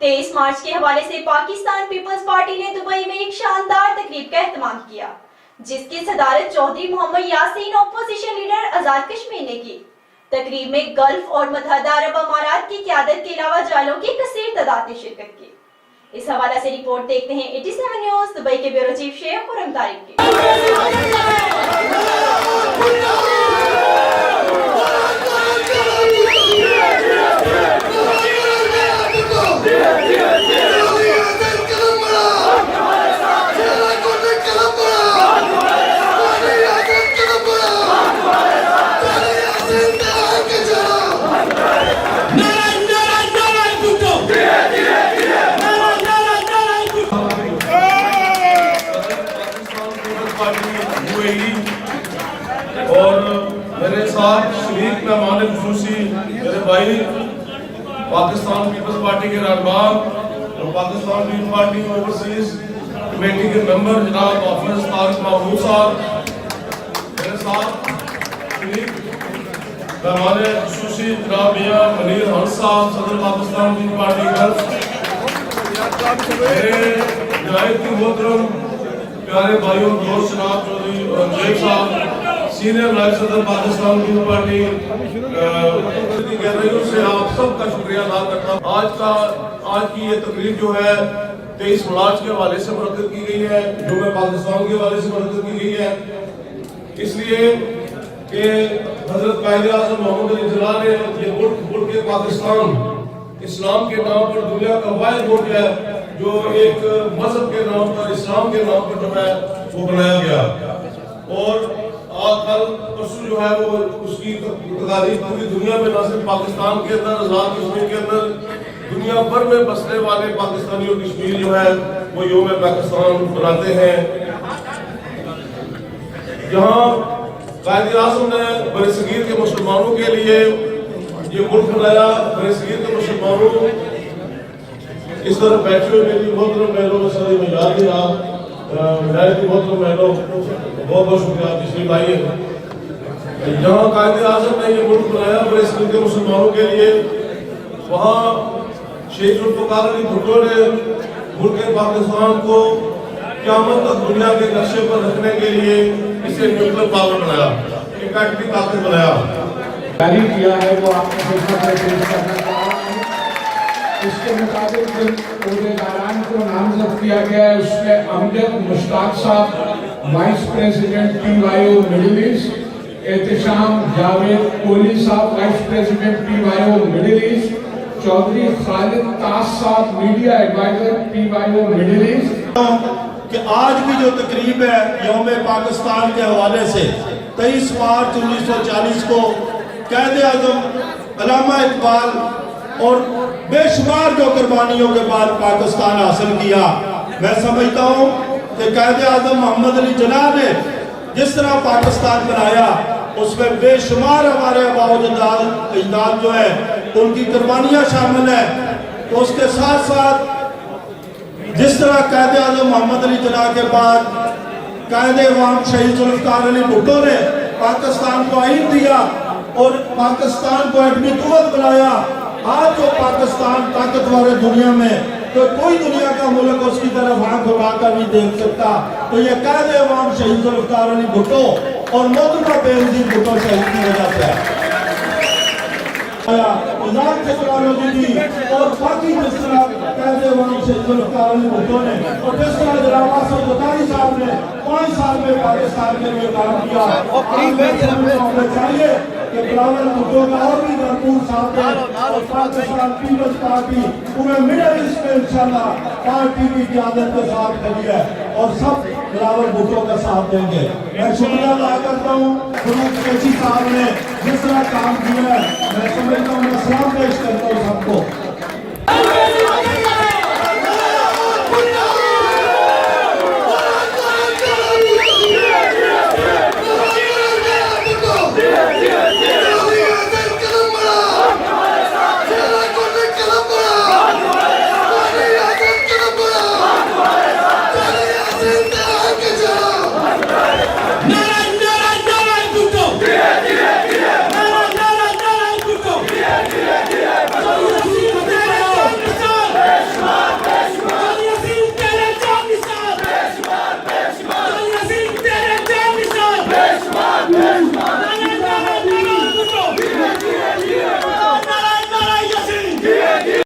23 मार्च के हवाले से पाकिस्तान पीपल्स पार्टी ने दुबई में एक शानदार तकरीब का एहतमाम किया, जिसकी सदारत चौधरी मोहम्मद यासीन ऑपोजिशन लीडर आजाद कश्मीर ने की। तकरीब में गल्फ और मुत्तहदा अरब अमारात की क़यादत के अलावा जालों की कसीर तादाद ने शिरकत की। इस हवाले से रिपोर्ट देखते हैं 87 न्यूज़ दुबई के ब्यूरो चीफ शेख खुर्रम तारिक की। और मेरे साथ शरीक मेहमान खुसूसी मेरे भाई पाकिस्तान पीपल्स पार्टी के रहनुमा और पाकिस्तान पीपल्स पार्टी ओवरसीज कमेटी के मेंबर जनाब हाफिज तारिक महमूद साहब, मेरे साथ शरीक मेहमान खुसूसी जनाब मियां मनीर हंस साहब सदर पाकिस्तान पीपल्स पार्टी गल्फ, मेरे नहायत मोहतरम प्यारे भाइयों दोस्त जनाब चौधरी जेब साहब सीनियर नायब सदर पाकिस्तान पीपल्स पार्टी की गहराइयों से आप सबका शुक्रिया अदा करता हूँ। आज की ये तकरीब जो है 23 मार्च के हवाले से मुनक्किद की गई है, जो मैं पाकिस्तान के हवाले से मुनक्किद की गई है, इसलिए कि हजरत कायद-ए-आज़म मोहम्मद अली जिन्ना ने ये मुल्क के पाकिस्तान इस्लाम के नाम पर दुनिया का वाहिद मुल्क है जो एक मजहब के नाम पर इस्लाम के नाम पर जो है वो बनाया गया। और कल परसों जो है वो उसकी तकारीब पूरी दुनिया में न सिर्फ पाकिस्तान के अंदर आजाद कश्मीर के अंदर दुनिया भर में बसने वाले पाकिस्तानी और कश्मीर जो है वो योम पाकिस्तान मनाते हैं। यहाँ कायद-ए-आज़म ने बरसगीर के मुसलमानों के लिए ये मुल्क बनाया। बरसगीर के मुसलमानों इस तरह बैठे हुए मेरी मोहतरम बहनों सारी मजार की रात की मोहतरम बहनों बहुत बहुत शुक्रिया पिछली भाई है। जहाँ कायद-ए-आज़म ने ये मुल्क बनाया बरसगीर के मुसलमानों के लिए, वहाँ शेख जुल्फ़िकार अली भुट्टो ने मुल्क पाकिस्तान को क़यामत तक दुनिया के नक्शे पर रखने के लिए इसे न्यूक्लियर पावर बनाया, एक एटमी ताकत बनाया। जारी किया है वो आपने पेश करना चाहा है। इसके मुताबिक उहदेदारान को नामजद किया गया है। उसमें Amjad Mushtaq sahab vice president PYO middle east, Ehtesham Javed Kohli sahab vice president PYO middle east, Chaudhry Khalid Taj sahab media adviser PYO middle east. कि आज की जो तकरीब है यौम पाकिस्तान के हवाले से 23 मार्च 1940 को कायद-ए-आज़म अल्लामा इकबाल और बेशुमार जो कुर्बानियों के बाद पाकिस्तान हासिल किया, मैं समझता हूँ कि कायद-ए-आज़म मोहम्मद अली जिन्ना ने जिस तरह पाकिस्तान बनाया उसमें बेशुमार हमारे अजदाद जो है उनकी कुर्बानियाँ शामिल है। तो उसके साथ साथ जिस तरह कायद-ए-आज़म मोहम्मद अली जिन्ना के बाद कायद-ए-आज़म शहीद जुल्फ़िकार अली भुट्टो ने पाकिस्तान को आइन दिया और पाकिस्तान को एटमी कुव्वत बनाया। आज जो पाकिस्तान ताकतवर है दुनिया में, तो कोई दुनिया का मुल्क उसकी तरफ आंख उठाकर नहीं देख सकता। तो ये कायद-ए-आज़म शहीद जुल्फ़िकार अली भुट्टो और मोहतरमा बेनज़ीर भुट्टो शहीद की वजह से टेक्नोलॉजी दी और बाकी जिस तरह कायद-ए-आज़म शहीद जुल्फ़िकार अली भुट्टो ने और जिस तरह जनाब आसिफ ज़रदारी साहब ने 5 साल में पाकिस्तान के लिए काम किया, हमें चाहिए कि बिलावल भुट्टो का और भी भरपूर साथ है और पाकिस्तान पीपल्स पार्टी पूरे मिडिल ईस्ट में इंशाल्लाह पार्टी की क़यादत के साथ खड़ी है और सब बिलावल भुट्टो का साथ देंगे। मैं शुक्रिया अदा करता हूँ फरूक कैची साहब ने जिस तरह काम किया है। मैं समझता हूँ, मैं सलाम पेश करता हूँ सबको।